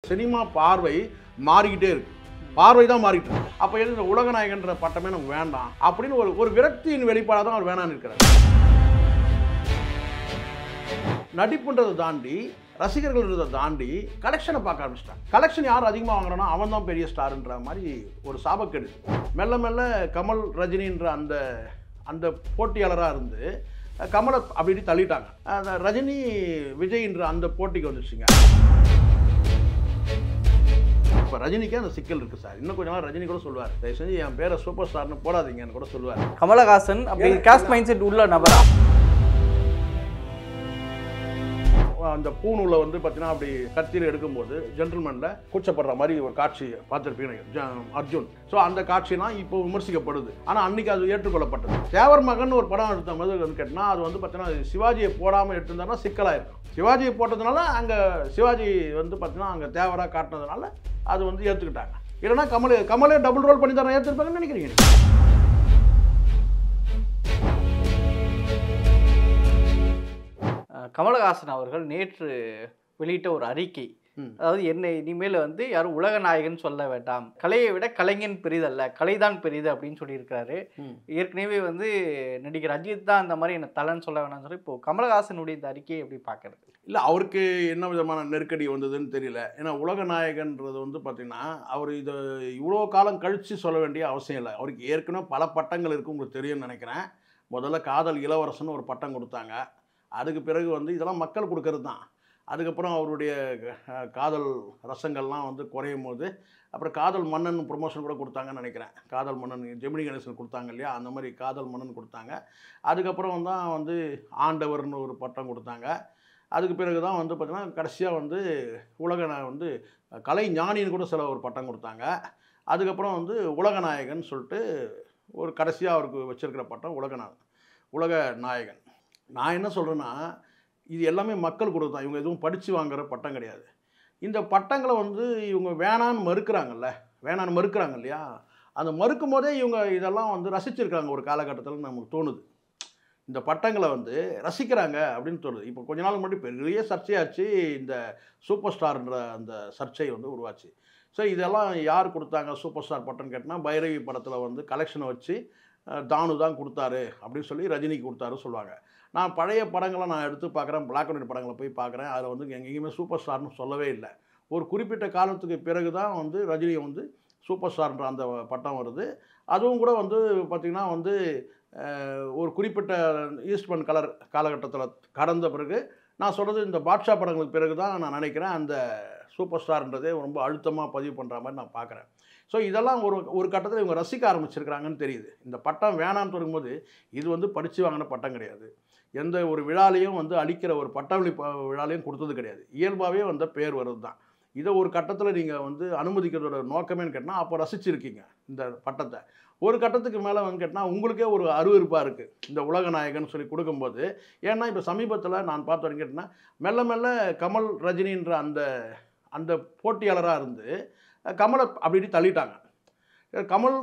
Cinema பார்வை மாறிக்கிட்டே இருக்கு. பார்வை தான் மாறிட்டு இருக்கு. அப்போ எது உலகநாயகன்ற பட்டமே நமக்கு வேண்டாம் அப்படின்னு ஒரு விரக்தியின் வெளிப்பாடாக தான் அவர் வேணான்னு இருக்கிறார். நடிப்புன்றதை தாண்டி ரசிகர்கள்ன்றதை தாண்டி கலெக்ஷனை பார்க்க ஆரம்பிச்சிட்டாங்க. கலெக்ஷன் யார் அதிகமாக வாங்குறானோ அவன் தான் பெரிய ஸ்டார்ன்ற மாதிரி ஒரு சாபக்கெடு. மெல்ல மெல்ல கமல் ரஜினின்ற அந்த போட்டியாளராக இருந்து கமலை அப்படி தள்ளிட்டாங்க. ரஜினி விஜய்ன்ற அந்த போட்டிக்கு வந்துச்சுங்க. இப்போ ரஜினிக்கே அந்த சிக்கல் இருக்குது சார். இன்னும் கொஞ்ச நாள் ரஜினி கூட சொல்லுவார், தயவு செஞ்சு என் பேரை சூப்பர் ஸ்டார்னு போடாதீங்கன்னு கூட சொல்லுவார். கமலஹாசன் அப்படி காஸ்ட் மைண்ட் செட் உள்ள நபரா? அந்த பூணூலில் வந்து பார்த்தீங்கன்னா அப்படி கத்தியில் எடுக்கும்போது ஜென்டில்மேனில் கூச்சப்படுற மாதிரி ஒரு காட்சி பார்த்துருப்பீங்க அர்ஜுன். ஸோ அந்த காட்சிலாம் இப்போ விமர்சிக்கப்படுது. ஆனால் அன்றைக்கி அது ஏற்றுக்கொள்ளப்பட்டது. தேவர் மகன் ஒரு படம் எடுத்த மாதிரி வந்து கேட்டால் அது வந்து பார்த்தீங்கன்னா சிவாஜியை போடாமல் எடுத்திருந்தாங்கன்னா சிக்கலாக இருக்கும். சிவாஜியை போட்டதுனால அங்கே சிவாஜி வந்து பார்த்தீங்கன்னா அங்கே தேவராக காட்டினதுனால அது வந்து ஏற்றுக்கிட்டாங்க. இல்லைன்னா கமலே டபுள் ரோல் பண்ணி தர ஏற்றுருப்பாங்கன்னு நினைக்கிறீங்க? கமலஹாசன் அவர்கள் நேற்று வெளியிட்ட ஒரு அறிக்கை, அதாவது என்னை இனிமேல் வந்து யாரும் உலக நாயகன் சொல்ல வேண்டாம், கலையை விட கலைஞன் பெரிதல்ல, கலைதான் பெரிது அப்படின்னு சொல்லியிருக்கிறாரு. ஏற்கனவே வந்து நடிகர் அஜித் தான் அந்த மாதிரி என்ன தலைன்னு சொல்ல வேணாம்னு சொல்லி இப்போ கமலஹாசனுடைய இந்த அறிக்கையை எப்படி பார்க்கறது? இல்லை, அவருக்கு என்ன விதமான நெருக்கடி வந்ததுன்னு தெரியல. ஏன்னா உலக நாயகன்றது வந்து பார்த்திங்கன்னா அவர் இதை இவ்வளோ காலம் கழித்து சொல்ல வேண்டிய அவசியம் இல்லை. அவருக்கு ஏற்கனவே பல பட்டங்கள் இருக்குது, உங்களுக்கு தெரியும்னு நினைக்கிறேன். முதல்ல காதல் இளவரசன் ஒரு பட்டம் கொடுத்தாங்க. அதுக்கு பிறகு வந்து இதெல்லாம் மக்கள் கொடுக்கறது தான். அதுக்கப்புறம் அவருடைய காதல் ரசங்கள்லாம் வந்து குறையும் போது அப்புறம் காதல் மன்னன் ப்ரொமோஷன் கூட கொடுத்தாங்கன்னு நினைக்கிறேன். காதல் மன்னன் ஜெமினி கணேசன் கொடுத்தாங்க இல்லையா, அந்த மாதிரி காதல் மன்னன் கொடுத்தாங்க. அதுக்கப்புறம் தான் வந்து ஆண்டவர்னு ஒரு பட்டம் கொடுத்தாங்க. அதுக்கு பிறகு தான் வந்து பார்த்திங்கன்னா கடைசியாக வந்து வந்து கலை ஞானின்னு கூட சில ஒரு பட்டம் கொடுத்தாங்க. அதுக்கப்புறம் வந்து உலகநாயகன் சொல்லிட்டு ஒரு கடைசியாக அவருக்கு வச்சுருக்கிற பட்டம் உலக நாயகன். நான் என்ன சொல்கிறேன்னா, இது எல்லாமே மக்கள் கொடுத்து தான். இவங்க எதுவும் படித்து வாங்குகிற பட்டம் கிடையாது. இந்த பட்டங்களை வந்து இவங்க வேணான்னு மறுக்கிறாங்க இல்லையா, அந்த மறுக்கும் போதே இவங்க இதெல்லாம் வந்து ரசிச்சிருக்காங்க ஒரு காலகட்டத்தில் நமக்கு தோணுது. இந்த பட்டங்களை வந்து ரசிக்கிறாங்க அப்படின்னு தோணுது. இப்போ கொஞ்ச நாள் முன்னாடி பெரிய சர்ச்சையாச்சு, இந்த சூப்பர் ஸ்டார்ன்ற அந்த சர்ச்சை வந்து உருவாச்சு. ஸோ இதெல்லாம் யார் கொடுத்தாங்க சூப்பர் ஸ்டார் பட்டம்னு கேட்டால், பைரவி படத்தில் வந்து கலெக்ஷனை வச்சு தானு தான் கொடுத்தாரு அப்படின்னு சொல்லி ரஜினிக்கு கொடுத்தாரு சொல்லுவாங்க. நான் பழைய படங்களை நான் எடுத்து பார்க்குறேன், பிளாக் அண்ட் ஒயிட் படங்களை போய் பார்க்குறேன். அதில் வந்து எங்கேயுமே சூப்பர் ஸ்டார்னு சொல்லவே இல்லை. ஒரு குறிப்பிட்ட காலத்துக்கு பிறகு தான் வந்து ரஜினியை வந்து சூப்பர் ஸ்டார்ன்ற அந்த பட்டம் வருது. அதுவும் கூட வந்து பார்த்திங்கன்னா வந்து ஒரு குறிப்பிட்ட ஈஸ்ட்மன் கலர் காலகட்டத்தில் கடந்த பிறகு, நான் சொல்கிறது இந்த பாட்ஷா படங்களுக்கு பிறகு தான் நான் நினைக்கிறேன் அந்த சூப்பர் ஸ்டார்ன்றதே ரொம்ப அழுத்தமாக பதிவு பண்ணுற மாதிரி நான் பார்க்குறேன். ஸோ இதெல்லாம் ஒரு கட்டத்தில் இவங்க ரசிக்க ஆரம்பிச்சிருக்கிறாங்கன்னு தெரியுது. இந்த பட்டம் வேணான்னு தொடங்கும்போது இது வந்து படித்து வாங்கின பட்டம் கிடையாது. எந்த ஒரு விழாலையும் வந்து அளிக்கிற ஒரு பட்டமளி விழாலையும் கொடுத்தது கிடையாது. இயல்பாகவே வந்த பேர் வருது தான். இதை ஒரு கட்டத்தில் நீங்கள் வந்து அனுமதிக்கிறதோட நோக்கமேன்னு கேட்டால் அப்போ ரசிச்சிருக்கீங்க இந்த பட்டத்தை. ஒரு கட்டத்துக்கு மேலே வந்து கேட்டால் உங்களுக்கே ஒரு அருவருப்பாக இருக்குது இந்த உலக நாயகன் சொல்லி கொடுக்கும்போது. ஏன்னா இப்போ சமீபத்தில் நான் பார்த்த வரைக்கும் கேட்டால் மெல்ல மெல்ல கமல் ரஜினின்ற அந்த போட்டியாளராக இருந்து கமலை அப்படி தள்ளிட்டாங்க. கமல்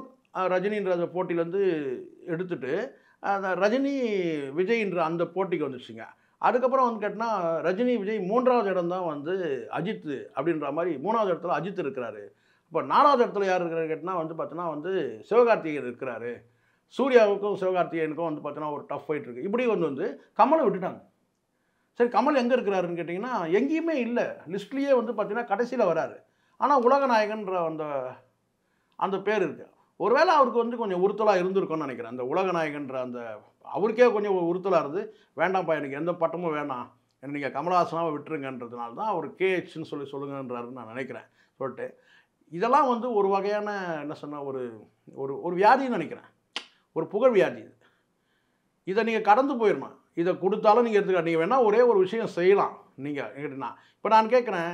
ரஜினின்ற அந்த போட்டியிலேருந்து எடுத்துகிட்டு ரஜினி விஜய்ன்ற அந்த போட்டிக்கு வந்துச்சுங்க. அதுக்கப்புறம் வந்து கேட்டால் ரஜினி விஜய் 3வது இடம் தான் வந்து அஜித் அப்படின்ற மாதிரி 3வது இடத்துல அஜித் இருக்கிறாரு. இப்போ 4வது இடத்துல யார் இருக்கிறாரு கேட்டால் வந்து பார்த்தீங்கன்னா வந்து சிவகார்த்திகேயன் இருக்கிறாரு. சூர்யாவுக்கும் சிவகார்த்திகேயனுக்கும் வந்து பார்த்தீங்கன்னா ஒரு டஃப் ஃபைட் இருக்குது. இப்படி வந்து கமலை விட்டுட்டாங்க. சரி, கமல் எங்கே இருக்கிறாருன்னு கேட்டிங்கன்னா எங்கேயுமே இல்லை. லிஸ்ட்லேயே வந்து பார்த்தீங்கன்னா கடைசியில் வராரு. ஆனால் உலகநாயகன்ற அந்த பேர் இருக்குது. ஒருவேளை அவருக்கு வந்து கொஞ்சம் உறுத்தலாக இருந்திருக்கும்னு நினைக்கிறேன். அந்த உலகநாயகன்ற அந்த அவருக்கே கொஞ்சம் உறுத்தலாக இருந்து, வேண்டாம்ப்பா எனக்கு எந்த பட்டமும் வேணாம், என்ன நீங்கள் கமலஹாசனாவை விட்டுருங்கன்றதுனால தான் அவர் கேஹெச்னு சொல்லுங்கன்றாருன்னு நான் நினைக்கிறேன். சொல்லிட்டு இதெல்லாம் வந்து ஒரு வகையான என்ன சொன்னால் ஒரு வியாதின்னு நினைக்கிறேன். ஒரு புகழ் வியாதி. இதை நீங்கள் கடந்து போயிடணும். இதை கொடுத்தாலும் நீங்கள் எடுத்துக்கலாம். நீங்கள் வேணால் ஒரே ஒரு விஷயம் செய்யலாம். நீங்கள் கேட்டிங்கன்னா இப்போ நான் கேட்குறேன்,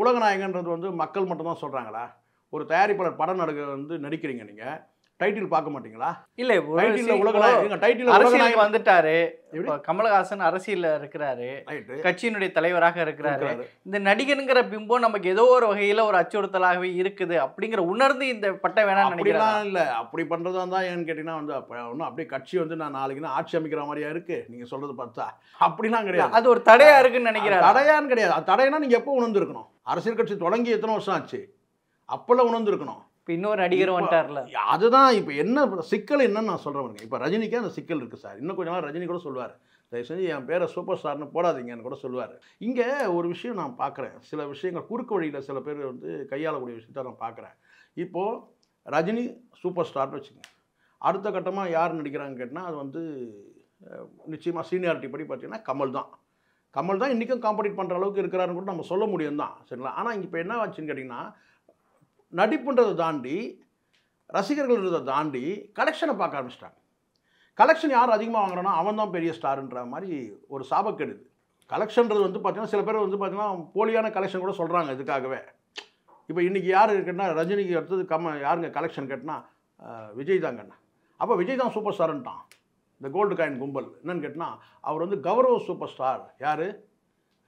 உலகநாயகன்றது வந்து மக்கள் மட்டும்தான் சொல்கிறாங்களா? ஒரு தயாரிப்பாளர் படம் வந்து நடிக்கிறீங்க, நீங்கள் டைட்டில் பார்க்க மாட்டீங்களா? இல்ல டைட்டில்ல உலகநாயகன், டைட்டில்ல அரசியலுக்கு உலகநாயகன் வந்துட்டாரு. எப்படி? இப்ப கமலஹாசன் அரசியல்ல இருக்கிறாரு, ரைட்டு கட்சியினுடைய தலைவராக இருக்கிறாரு. இருக்கிறாரு. இந்த நடிகனுங்கிற பிம்பம் நமக்கு ஏதோ ஒரு வகையில ஒரு அச்சுறுத்தலாகவே இருக்குது அப்படிங்கிற உணர்ந்து இந்த பட்டம் வேணாம்னு நினைக்கிறேன். அப்படிலாம் இல்லை. அப்படி பண்ணுறதா தான் ஏன்னு கேட்டிங்கன்னா வந்து அப்போ ஒன்றும் அப்படியே கட்சி வந்து நான் நாளைக்குன்னு ஆட்சி அமைக்கிற மாதிரியா இருக்குது நீங்கள் சொல்கிறது பார்த்தா. அப்படிலாம் கிடையாது. அது ஒரு தடையா இருக்குன்னு நினைக்கிறேன். தடையான்னு கிடையாது. அது தடைனா நீங்கள் எப்போ உணர்ந்துருக்கணும்? அரசியல் கட்சி தொடங்கி எத்தனை வருஷம் ஆச்சு? அப்போல்லாம் உணர்ந்துருக்கணும். இப்ப இன்னொரு நடிகர் வந்துட்டார்ல. அதுதான் இப்போ என்ன சிக்கல் என்னன்னு நான் சொல்கிறேன். இப்போ ரஜினிக்கே அந்த சிக்கல் இருக்குது சார். இன்னும் கொஞ்ச நாள் ரஜினி கூட சொல்லுவார், தயவு செஞ்சு என் பேரை சூப்பர் ஸ்டார்னு போடாதீங்கன்னு கூட சொல்லுவார். இங்கே ஒரு விஷயம் நான் பார்க்குறேன், சில விஷயங்கள் குறுக்கு வழியில் சில பேர் வந்து கையாளக்கூடிய விஷயத்த நான் பார்க்குறேன். இப்போது ரஜினி சூப்பர் ஸ்டார்னு வச்சுக்கோங்க. அடுத்த கட்டமாக யார் நடிக்கிறாங்கன்னு கேட்டால் அது வந்து நிச்சயமாக சீனியாரிட்டி படி பார்த்தீங்கன்னா கமல் தான். கமல் தான் இன்றைக்கும் காம்படிட் பண்ணுற அளவுக்கு இருக்கிறாருன்னு கூட நம்ம சொல்ல முடியும் தான், சரிங்களா? ஆனால் இங்கே இப்போ என்ன ஆச்சுன்னு கேட்டிங்கன்னா, நடிப்புன்றதை தாண்டி ரசிகர்கள்ன்றதை தாண்டி கலெக்ஷனை பார்க்க ஆரம்பிச்சிட்டாங்க. கலெக்ஷன் யார் அதிகமாக வாங்குறானோ அவன் தான் பெரிய ஸ்டாருன்ற மாதிரி ஒரு சாபக்கெடுது. கலெக்ஷன்றது வந்து பார்த்தீங்கன்னா சில பேர் வந்து பார்த்தீங்கன்னா போலியான கலெக்ஷன் கூட சொல்கிறாங்க இதுக்காகவே. இப்போ இன்றைக்கி யார் இருக்குன்னா ரஜினிக்கு அடுத்தது யாருங்க கலெக்ஷன் கேட்டினா விஜய் தாங்கண்ணா. அப்போ விஜய் தான் சூப்பர் ஸ்டாருன்ட்டான் இந்த கோல்டு காயின் கும்பல். என்னன்னு கேட்டால் அவர் வந்து கௌரவ சூப்பர் ஸ்டார். யார்?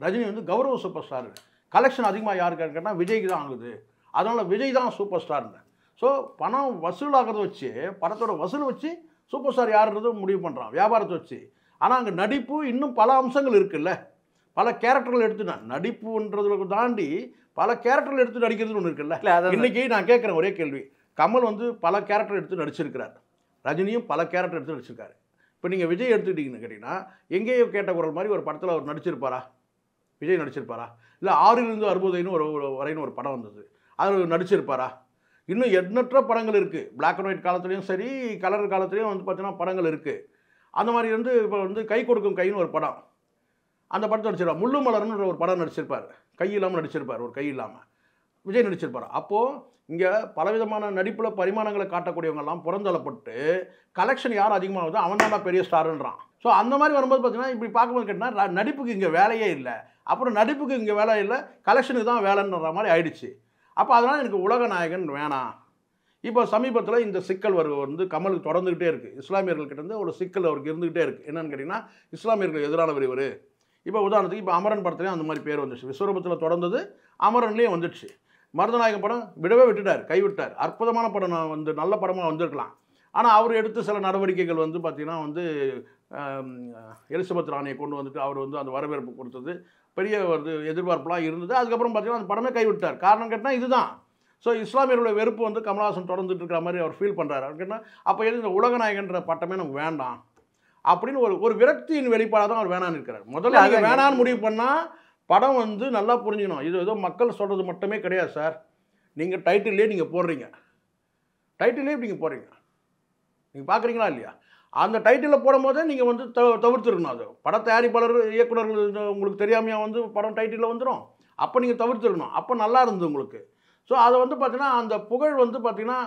ரஜினி வந்து கௌரவ சூப்பர் ஸ்டார். கலெக்ஷன் அதிகமாக யாருக்கான்னு கேட்டால் விஜய்க்கு தான் ஆகுது. அதனால் விஜய் தான் சூப்பர் ஸ்டார்னு. ஸோ பணம் வசூலாகிறத வச்சு, படத்தோட வசூல் வச்சு சூப்பர் ஸ்டார் யாருன்றது முடிவு பண்ணுறான் வியாபாரத்தை வச்சு. ஆனால் அங்கே நடிப்பு இன்னும் பல அம்சங்கள் இருக்குல்ல, பல கேரக்டர்கள் எடுத்து நடிப்புன்றதுக்கு தாண்டி பல கேரக்டர்கள் எடுத்து நடிக்கிறதுன்னு ஒன்று இருக்குல்ல. இன்றைக்கி நான் கேட்குறேன் ஒரே கேள்வி, கமல் வந்து பல கேரக்டர் எடுத்து நடிச்சிருக்கிறார், ரஜினியும் பல கேரக்டர் எடுத்து நடிச்சிருக்காரு. இப்போ நீங்கள் விஜய் எடுத்துக்கிட்டீங்கன்னு கேட்டிங்கன்னா எங்கேயோ கேட்ட குரல் மாதிரி ஒரு படத்தில் அவர் நடிச்சிருப்பாரா? விஜய் நடிச்சிருப்பாரா? இல்லை 6லிருந்து 60 வரைன்னு ஒரு படம் வந்தது, அதில் நடிச்சிருப்பாரா? இன்னும் எண்ணற்ற படங்கள் இருக்குது. பிளாக் அண்ட் ஒயிட் காலத்துலேயும் சரி, கலர் காலத்துலேயும் வந்து பார்த்தீங்கன்னா படங்கள் இருக்குது. அந்த மாதிரி வந்து இப்போ வந்து கை கொடுக்கும் கைன்னு ஒரு படம், அந்த படத்தை நடிச்சிருப்பார். முள்ளு மலர்னு ஒரு படம் நடிச்சிருப்பார், கை இல்லாமல் நடிச்சிருப்பார், ஒரு கை இல்லாமல் விஜய் நடிச்சிருப்பார். அப்போது இங்கே பலவிதமான நடிப்பில் பரிமாணங்களை காட்டக்கூடியவங்கெல்லாம் புறந்தள்ளப்பட்டு கலெக்ஷன் யார் அதிகமாகுதோ அவன் தான் பெரிய ஸ்டாருன்றான். ஸோ அந்த மாதிரி வரும்போது பார்த்தீங்கன்னா இப்படி பார்க்கும்போது கேட்டால் நடிப்புக்கு இங்கே வேலையே இல்லை, அப்புறம் நடிப்புக்கு இங்கே வேலை இல்லை, கலெக்ஷனுக்கு தான் வேலைன்ற மாதிரி ஆயிடுச்சு. அப்போ அதனால் எனக்கு உலக நாயகன் வேணாம். இப்போ சமீபத்தில் இந்த சிக்கல் வந்து கமலுக்கு தொடர்ந்துக்கிட்டே இருக்குது. இஸ்லாமியர்கள்கிட்ட ஒரு சிக்கல் அவருக்கு இருந்துக்கிட்டே இருக்குது. என்னென்னு கேட்டிங்கன்னா இஸ்லாமியர்கள் எதிரானவர் இவர். இப்போ உதாரணத்துக்கு இப்போ அமரன் படத்துலேயும் அந்த மாதிரி பேர் வந்துச்சு. விஸ்வரூபத்தில் தொடர்ந்தது, அமரன்லேயும் வந்துடுச்சு. மருதநாயகம் படம் விடவே விட்டுட்டார், கைவிட்டார். அற்புதமான படம் வந்து நல்ல படமாக வந்திருக்கலாம். ஆனால் அவர் எடுத்த சில நடவடிக்கைகள் வந்து பார்த்திங்கன்னா வந்து எலிசபெத் ராணியை கொண்டு வந்துட்டு அவர் வந்து அந்த வரவேற்பு கொடுத்தது பெரிய ஒரு எதிர்பார்ப்புலாம் இருந்தது. அதுக்கப்புறம் பார்த்திங்கன்னா அந்த படமே கைவிட்டார். காரணம் கேட்டால் இதுதான். ஸோ இஸ்லாமியர்களுடைய வெறுப்பு வந்து கமலஹாசன் தொடர்ந்துட்டு இருக்கிற மாதிரி அவர் ஃபீல் பண்ணுறாரு. அவர் கேட்டால் அப்போ எது இந்த உலகநாயகன்ற பட்டமே நமக்கு வேண்டாம் அப்படின்னு ஒரு விரக்தியின் வெளிப்பாடாக தான் அவர் வேணான்னு இருக்கிறார். முதல்ல அது வேணான்னு முடிவு பண்ணால் படம் வந்து நல்லா புரிஞ்சுக்கணும். இது ஏதோ மக்கள் சொல்கிறது மட்டுமே கிடையாது சார். நீங்கள் டைட்டில்லே நீங்கள் போடுறீங்க, டைட்டிலே நீங்கள் போடுறீங்க, நீங்கள் பார்க்குறீங்களா இல்லையா? அந்த டைட்டிலில் போடும்போதே நீங்கள் வந்து தவிர்த்துருக்கணும். அது பட தயாரிப்பாளர் இயக்குநர்கள் உங்களுக்கு தெரியாமையா வந்து படம் டைட்டிலில் வந்துடும். அப்போ நீங்கள் தவிர்த்துருக்கணும். அப்போ நல்லா இருந்தது உங்களுக்கு. ஸோ அதை வந்து பார்த்தீங்கன்னா அந்த புகழ் வந்து பார்த்தீங்கன்னா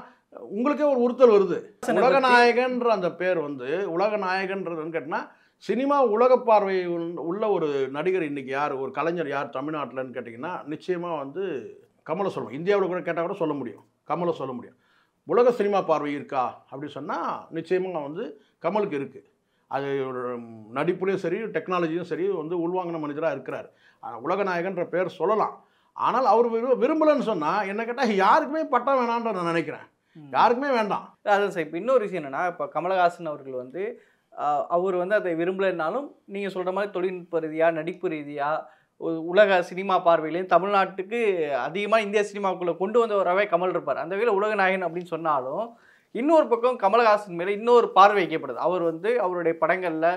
உங்களுக்கே ஒரு உறுத்தல் வருது. உலகநாயகன்ற அந்த பேர் வந்து உலகநாயகன்றதுன்னு கேட்டால் சினிமா உலக பார்வை உள்ள ஒரு நடிகர் இன்றைக்கி யார், ஒரு கலைஞர் யார் தமிழ்நாட்டில்னு கேட்டிங்கன்னா நிச்சயமாக வந்து கமலை சொல்லுவோம். இந்தியாவில் கூட கேட்டால் கூட சொல்ல முடியும், கமலை சொல்ல முடியும். உலக சினிமா பார்வை இருக்கா அப்படின்னு சொன்னால் நிச்சயமாக வந்து கமலுக்கு இருக்குது. அது நடிப்புலேயும் சரி டெக்னாலஜியும் சரி வந்து உள்வாங்கின மனிதராக இருக்கிறார். உலகநாயகன்ற பேர் சொல்லலாம். ஆனால் அவர் விரும்பலைன்னு சொன்னால் என்ன கேட்டால் யாருக்குமே பட்டம் வேணான்ற நான் நினைக்கிறேன். யாருக்குமே வேண்டாம். அதான் சார். இப்போ இன்னொரு விஷயம் என்னென்னா, இப்போ கமலஹாசன் அவர்கள் வந்து அவர் வந்து அதை விரும்பலைன்னாலும் நீங்கள் சொல்கிற மாதிரி தொழில்நுட்ப ரீதியாக நடிப்பு ரீதியாக உலக சினிமா பார்வையிலையும் தமிழ்நாட்டுக்கு அதிகமாக இந்திய சினிமாவுக்குள்ளே கொண்டு வந்தவராகவே கமல் இருப்பார். அந்த வகையில் உலகநாயகன் அப்படின்னு சொன்னாலும் இன்னொரு பக்கம் கமலஹாசன் மேலே இன்னொரு பார்வை வைக்கப்படுது. அவர் வந்து அவருடைய படங்களில்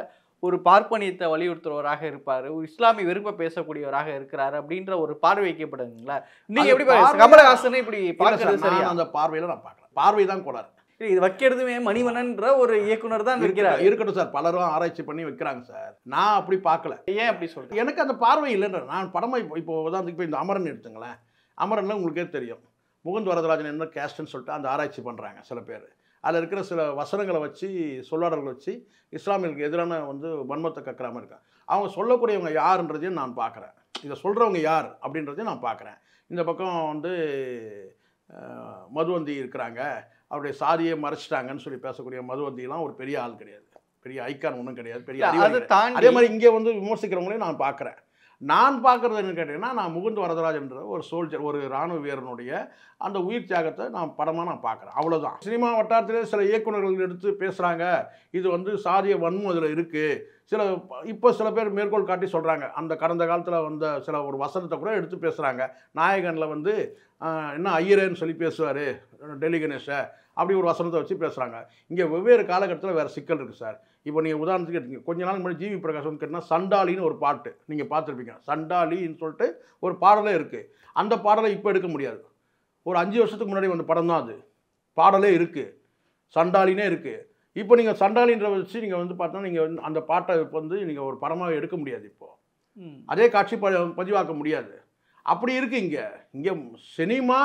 ஒரு பார்ப்பனியத்தை வலியுறுத்துறவராக இருப்பார், ஒரு இஸ்லாமிய வெறுப்பை பேசக்கூடியவராக இருக்கிறார் அப்படின்ற ஒரு பார்வை வைக்கப்படுங்களா? நீங்கள் எப்படி கமலஹாசனை இப்படி பார்க்கறது சரியா? அந்த பார்வையில் நான் பார்க்குறேன். பார்வை தான் கூடாது. இது வைக்கிறதுமே மணிவண்ணன்ற ஒரு இயக்குனர் தான் வைக்கிறார். இருக்கட்டும் சார், பலரும் ஆராய்ச்சி பண்ணி வைக்கிறாங்க சார். நான் அப்படி பார்க்கல. ஏன் அப்படி சொல்கிறேன்? எனக்கு அந்த பார்வை இல்லைன்ற நான் படமாக இப்போ உதாரணத்துக்கு இப்போ இந்த அமரன் எடுத்துங்களேன். அமரனில் உங்களுக்கே தெரியும் முகுந்த் வரதராஜன் என்ன கேஸ்ட்னு சொல்லிட்டு அந்த ஆராய்ச்சி பண்ணுறாங்க சில பேர். அதில் இருக்கிற சில வசனங்களை வச்சு சொல்லாடல்களை வச்சு இஸ்லாமியர்களுக்கு எதிரான வந்து வன்மத்தை கற்கிறாமல் இருக்காங்க. அவங்க சொல்லக்கூடியவங்க யாருன்றதையும் நான் பார்க்குறேன். இதை சொல்கிறவங்க யார் அப்படின்றதையும் நான் பார்க்குறேன். இந்த பக்கம் வந்து மதுவந்தி இருக்கிறாங்க, அவருடைய சாதியை மறைச்சிட்டாங்கன்னு சொல்லி பேசக்கூடிய மதுவந்திலாம் ஒரு பெரிய ஆள் கிடையாது, பெரிய ஐக்கான் ஒன்றும் கிடையாது, பெரிய அறிவாளி கிடையாது. அதே மாதிரி இங்கே வந்து விமர்சிக்கிறவங்களையும் நான் பார்க்குறேன். நான் பார்க்குறது என்னன்னு கேட்டிங்கன்னா, நான் முகுந்த் வரதராஜன்ற ஒரு சோல்ஜர், ஒரு இராணுவ வீரனுடைய அந்த உயிர் தியாகத்தை நான் படமாக நான் பார்க்குறேன், அவ்வளோதான். சினிமா வட்டாரத்திலே சில இயக்குநர்கள் எடுத்து பேசுகிறாங்க, இது வந்து சாதிய வன்மம் அதில் இருக்குது, இப்போ சில பேர் மேற்கோள் காட்டி சொல்கிறாங்க, அந்த கடந்த காலத்தில் வந்த சில ஒரு வசனத்தை கூட எடுத்து பேசுகிறாங்க. நாயகனில் வந்து என்ன ஐயரேன்னு சொல்லி பேசுவார் டெல்லி கணேஷை, அப்படி ஒரு வசனத்தை வச்சு பேசுகிறாங்க. இங்கே வெவ்வேறு காலகட்டத்தில் வேறு சிக்கல் இருக்குது சார். இப்போ நீங்கள் உதாரணத்துக்கு எடுத்தீங்க, கொஞ்ச நாள் முன்னாடி ஜிவி பிரகாஷ் வந்து கேட்டால் சண்டாலின்னு ஒரு பாட்டு நீங்கள் பார்த்துருப்பீங்க. சண்டாலின்னு சொல்லிட்டு ஒரு பாடலே இருக்குது. அந்த பாடலை இப்போ எடுக்க முடியாது. ஒரு 5 வருஷத்துக்கு முன்னாடி வந்த படம் தான் அது, பாடலே இருக்குது, சண்டாலினே இருக்குது. இப்போ நீங்கள் சண்டாலின்ற வச்சு நீங்கள் வந்து பார்த்தா நீங்கள் அந்த பாட்டை வந்து நீங்கள் ஒரு படமாக எடுக்க முடியாது. இப்போது அதே காட்சி பதிவாக்க முடியாது. அப்படி இருக்குது இங்கே சினிமா,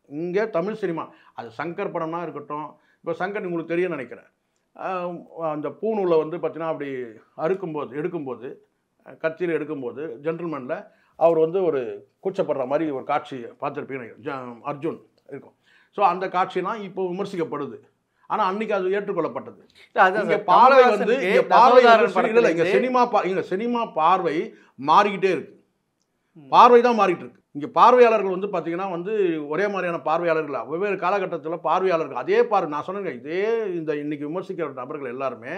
இங்கே தமிழ் சினிமா, அது சங்கர் படம்னா இருக்கட்டும். இப்போ சங்கர் உங்களுக்கு தெரியும் நினைக்கிறேன், அந்த பூணூலில் வந்து பார்த்தீங்கன்னா அப்படி எடுக்கும்போது கத்தியில் எடுக்கும்போது ஜென்டில்மேனில் அவர் வந்து ஒரு கூச்சப்படுற மாதிரி ஒரு காட்சி பார்த்துருப்பீங்க, அர்ஜுன் இருக்கும். ஸோ அந்த காட்சிலாம் இப்போ விமர்சிக்கப்படுது. ஆனால் அன்னைக்கு அது ஏற்றுக்கொள்ளப்பட்டது. பார்வை வந்து இங்கே சினிமா பார்வை மாறிக்கிட்டே இருக்கு, பார்வை தான் மாறிட்டு இருக்கு. இங்கே பார்வையாளர்கள் வந்து பார்த்தீங்கன்னா வந்து ஒரே மாதிரியான பார்வையாளர்கள், வெவ்வேறு காலகட்டத்தில் பார்வையாளர்கள் அதே நான் சொன்னேங்க, இதே இந்த இன்னைக்கு விமர்சிக்கிற நபர்கள் எல்லாருமே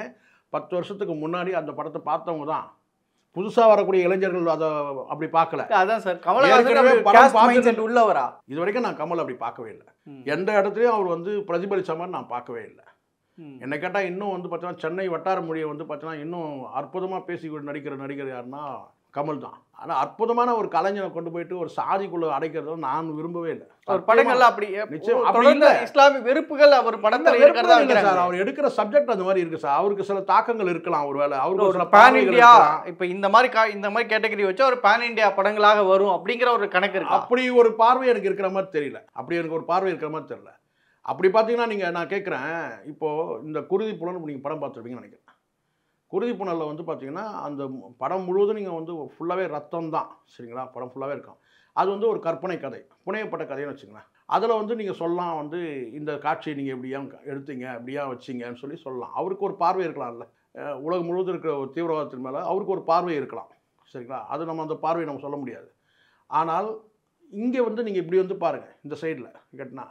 10 வருஷத்துக்கு முன்னாடி அந்த படத்தை பார்த்தவங்க தான். புதுசாக வரக்கூடிய இளைஞர்கள் அதை அப்படி பார்க்கல. அதான் சார், கமலஹாசன் உள்ளவரா? இது வரைக்கும் நான் கமல் அப்படி பார்க்கவே இல்லை. எந்த இடத்துலையும் அவர் வந்து பிரதிபலித்த மாதிரி நான் பார்க்கவே இல்லை. என்னை கேட்டால் இன்னும் வந்து பார்த்தீங்கன்னா சென்னை வட்டார மொழியை வந்து பார்த்தீங்கன்னா இன்னும் அற்புதமாக பேசி நடிகர் யாருன்னா கமல் தான். ஆனால் அற்புதமான ஒரு கலைஞனை கொண்டு போயிட்டு ஒரு சாதிக்குள்ள அடைக்கிறத நான் விரும்பவே இல்லை. ஒரு படங்கள்ல அப்படி நிச்சயம் அப்படி இல்லை. இஸ்லாமிய வெறுப்புகள் அவர் படத்துல இருக்கிறதா இல்லை சார். அவர் எடுக்கிற சப்ஜெக்ட் அந்த மாதிரி இருக்கு சார். அவருக்கு சில தாக்கங்கள் இருக்கலாம், ஒருவேளை அவருக்கு ஒரு பேன் இந்தியா, இப்போ இந்த மாதிரி கேட்டகரி வச்சா ஒரு பேன் இந்தியா படங்களாக வரும் அப்படிங்கிற ஒரு கணக்கு இருக்கு. அப்படி ஒரு பார்வை எனக்கு இருக்கிற மாதிரி தெரியல. அப்படி எனக்கு ஒரு பார்வை இருக்கிற மாதிரி தெரியல. அப்படி பார்த்தீங்கன்னா நான் கேட்குறேன், இப்போது இந்த குருதி புலன் நீங்கள் படம் பார்த்துருப்பீங்கன்னு நினைக்கிறேன். குருதி புனலில் வந்து பார்த்தீங்கன்னா அந்த படம் முழுவதும் நீங்கள் வந்து ஃபுல்லாகவே ரத்தம் தான், சரிங்களா? படம் ஃபுல்லாகவே இருக்கும். அது வந்து ஒரு கற்பனை கதை, புனையப்பட்ட கதைன்னு வச்சுங்களேன். அதில் வந்து நீங்கள் சொல்லலாம் வந்து இந்த காட்சியை நீங்கள் எப்படியா எடுத்தீங்க, எப்படியா வச்சிங்கன்னு சொல்லலாம். அவருக்கு ஒரு பார்வை இருக்கலாம்ல, உலகம் முழுவதும் இருக்கிற ஒரு தீவிரவாதத்தின் மேலே அவருக்கு ஒரு பார்வை இருக்கலாம், சரிங்களா? அது நம்ம அந்த பார்வையை நம்ம சொல்ல முடியாது. ஆனால் இங்கே வந்து நீங்கள் இப்படி வந்து பாருங்கள், இந்த சைடில் கேட்டினா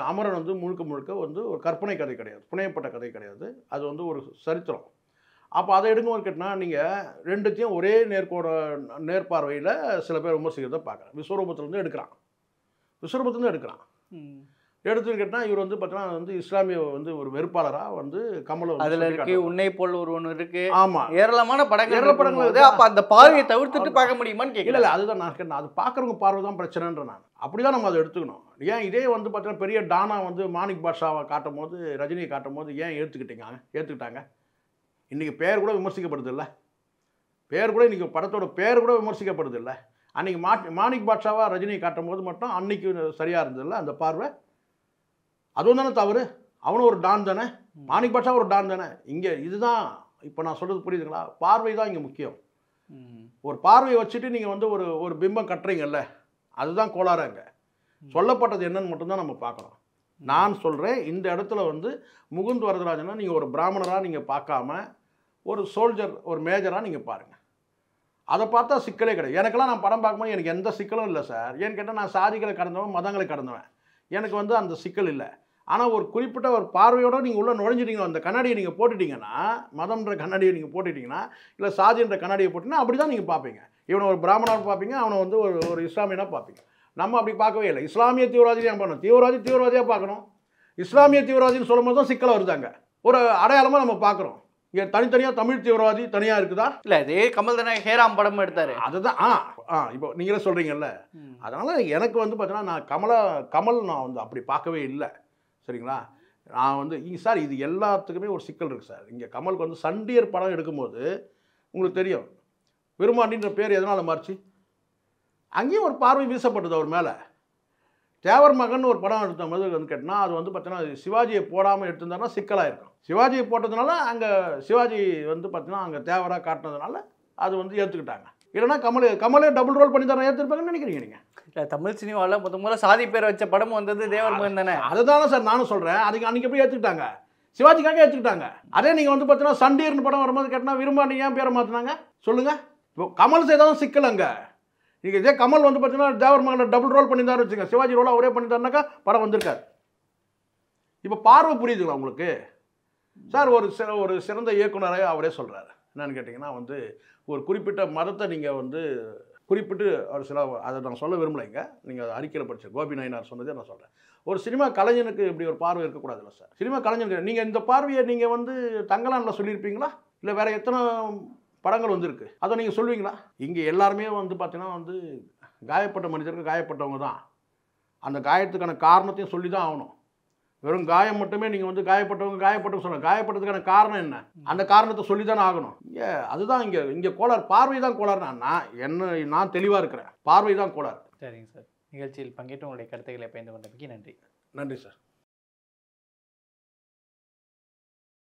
அமரன் வந்து முழுக்க வந்து ஒரு கற்பனை கதை கிடையாது, புனையப்பட்ட கதை கிடையாது, அது வந்து ஒரு சரித்திரம். அப்போ அதை எடுக்கும்போது கேட்டால் நீங்கள் ரெண்டுத்தையும் ஒரே நேர்பார்வையில் சில பேர் விமர்சிக்கிறத பார்க்குறேன். விஸ்வரூபத்துலேருந்து எடுக்கிறான். எடுத்துன்னு கேட்டால் இவர் வந்து பார்த்தீங்கன்னா வந்து இஸ்லாமிய வந்து ஒரு வெறுப்பாளராக வந்து கமலை அதில் இருக்கு, உன்னை போல் ஒன்று இருக்கு. ஆமாம், ஏராளமான படங்கள் அப்போ அந்த பார்வையை தவிர்த்துட்டு பார்க்க முடியுமான்னு கேட்கல. இல்லை அதுதான் நான் கேட்டேன். அது பார்க்குறவங்க பார்வை தான் பிரச்சனைன்ற நான் அப்படி தான் நம்ம அதை எடுத்துக்கணும். ஏன் இதே வந்து பார்த்தீங்கன்னா பெரிய டானா வந்து மாணிக் பாட்ஷாவை காட்டும் போது, ரஜினியை காட்டும் போது ஏன் ஏற்றுக்கிட்டாங்க? இன்றைக்கி பேர் கூட விமர்சிக்கப்படுது இல்லை, இன்றைக்கி படத்தோட பேர் கூட விமர்சிக்கப்படுது இல்லை. அன்றைக்கி மாணிக் பாட்ஷாவா ரஜினியை காட்டும் போது மட்டும் அன்றைக்கி சரியாக இருந்ததில்ல அந்த பார்வை. அதுவும் தானே தவறு. அவனும் ஒரு டான் தானே, மாணிக் பாட்ஷா ஒரு டான் தானே. இங்கே இதுதான் இப்போ நான் சொல்கிறது புரியுதுங்களா? பார்வை தான் இங்கே முக்கியம். ஒரு பார்வையை வச்சுட்டு நீங்கள் வந்து ஒரு பிம்பம் கட்டுறீங்கல்ல, அதுதான் கோளாறாங்க. சொல்லப்பட்டது என்னன்னு மட்டும்தான் நம்ம பார்க்கணும். நான் சொல்கிறேன், இந்த இடத்துல வந்து முகுந்த் வரதராஜனா நீங்கள் ஒரு பிராமணராக நீங்கள் பார்க்காம ஒரு சோல்ஜர், ஒரு மேஜராக நீங்கள் பாருங்கள். அதை பார்த்தா சிக்கலே கிடையாது. எனக்கெல்லாம் நான் படம் பார்க்கும்போது எனக்கு எந்த சிக்கலும் இல்லை சார். ஏன்னு கேட்டால் நான் சாதிகளை கடந்தவன், மதங்களை கடந்தவன், எனக்கு வந்து அந்த சிக்கல் இல்லை. ஆனால் ஒரு குறிப்பிட்ட ஒரு பார்வையோடு நீங்கள் உள்ளே நுழைஞ்சிட்டீங்க, அந்த கண்ணாடியை நீங்கள் போட்டுட்டிங்கன்னா, மதம்ன்ற கண்ணாடியை நீங்கள் போட்டுட்டிங்கன்னா, இல்லை சாதின்ற கண்ணாடியை போட்டிங்கன்னா அப்படி தான் நீங்கள் பார்ப்பீங்க. இவனை ஒரு பிராமணாக பார்ப்பீங்க, அவனை வந்து ஒரு இஸ்லாமியனாக பார்ப்பீங்க. நம்ம அப்படி பார்க்கவே இல்லை. இஸ்லாமிய தீவிரவாதியாக பார்க்கணும், தீவிரவாதியாக பார்க்கணும். இஸ்லாமிய தீவிரவாதின்னு சொல்லும் போது தான் சிக்கலை வருதாங்க. ஒரு அடையாளமாக நம்ம பார்க்குறோம். இங்கே தனித்தனியாக தமிழ் தீவிரவாதி தனியாக இருக்குதா? இல்லை, அதே கமல் தானே ஹேராம் படம் எடுத்தார். அதுதான் இப்போ நீங்களே சொல்கிறீங்கல்ல. அதனால் எனக்கு வந்து பார்த்தீங்கன்னா நான் கமல் நான் வந்து அப்படி பார்க்கவே இல்லை, சரிங்களா? நான் வந்து சார் இது எல்லாத்துக்குமே ஒரு சிக்கல் இருக்குது சார். இங்கே கமலுக்கு வந்து சண்டியர் படம் எடுக்கும்போது உங்களுக்கு தெரியும், விருமாண்டின்ற பேர் எதனால் மாறிச்சு? அங்கேயும் ஒரு பார்வை வீசப்பட்டது அவர் மேலே. தேவர் மகன் ஒரு படம் எடுத்த போது வந்து கேட்டால் அது வந்து பார்த்தீங்கன்னா சிவாஜியை போடாமல் எடுத்திருந்தாருன்னா சிக்கலாக இருக்கும். சிவாஜியை போட்டதுனால அங்கே சிவாஜி வந்து பார்த்தீங்கன்னா அங்கே தேவராக காட்டினதுனால அது வந்து ஏற்றுக்கிட்டாங்க. இல்லைன்னா கமலே டபுள் ரோல் பண்ணி தரேன் ஏற்றிருப்பாங்கன்னு நினைக்கிறீங்க நீங்கள்? இல்லை, தமிழ் சினிமாவில் முதல்ல சாதி பேர் வச்ச படம் வந்தது தேவர் மகன் தானே. அதுதானே சார் நானும் சொல்கிறேன். அதுக்கு அன்றைக்கி எப்படி ஏற்றுக்கிட்டாங்க? சிவாஜிக்காக ஏற்றுக்கிட்டாங்க. அதே நீங்கள் வந்து பார்த்தீங்கன்னா சண்டீர்னு படம் வரும்போது கேட்டால் விரும்பாண்டி ஏன் பேரை மாற்றினாங்க சொல்லுங்கள்? இப்போ கமல் செய்தாலும் சிக்கல் அங்கே. நீங்கள் இதே கமல் வந்து பார்த்தீங்கன்னா தேவர் மகனை டபுள் ரோல் பண்ணியிருந்தாரு வச்சுங்க, சிவாஜி ரோலாக அவரே பண்ணியிருந்தாருனாக்கா படம் வந்திருக்காரு. இப்போ பார்வை புரியுதுங்களா உங்களுக்கு சார்? ஒரு சிறந்த இயக்குனரை அவரே சொல்கிறாரு. என்னன்னு கேட்டிங்கன்னா வந்து ஒரு குறிப்பிட்ட மதத்தை நீங்கள் வந்து குறிப்பிட்டு ஒரு சில அதை நான் சொல்ல விரும்பலைங்க, நீங்கள் அதை அறிக்கையில் படிச்ச கோபி நாயனார் சொன்னதே நான் சொல்கிறேன். ஒரு சினிமா கலைஞனுக்கு இப்படி ஒரு பார்வை இருக்கக்கூடாதுல்ல சார்? சினிமா கலைஞனுக்கு நீங்கள் இந்த பார்வையை நீங்கள் வந்து தங்கலானில் சொல்லியிருப்பீங்களா? இல்லை வேறு எத்தனை படங்கள் வந்திருக்கு அதை நீங்கள் சொல்லுவீங்களா? இங்கே எல்லாருமே வந்து பார்த்தீங்கன்னா வந்து காயப்பட்ட மனிதருக்கு காயப்பட்டவங்க தான். அந்த காயத்துக்கான காரணத்தையும் சொல்லி தான் ஆகணும். வெறும் காயம் மட்டுமே நீங்கள் வந்து காயப்பட்டவங்க சொல்ல, காயப்பட்டதுக்கான காரணம் என்ன, அந்த காரணத்தை சொல்லி தானே ஆகணும். இங்கே அதுதான் இங்கே கோளாறு. பார்வை தான் கோளாறுனா நான் தெளிவாக இருக்கிறேன். பார்வை தான் கோளாறு. சரிங்க சார். நிகழ்ச்சியில் பங்கேற்று உங்களுடைய கருத்துக்களை பயந்து கொண்டமைக்கு நன்றி. நன்றி சார்.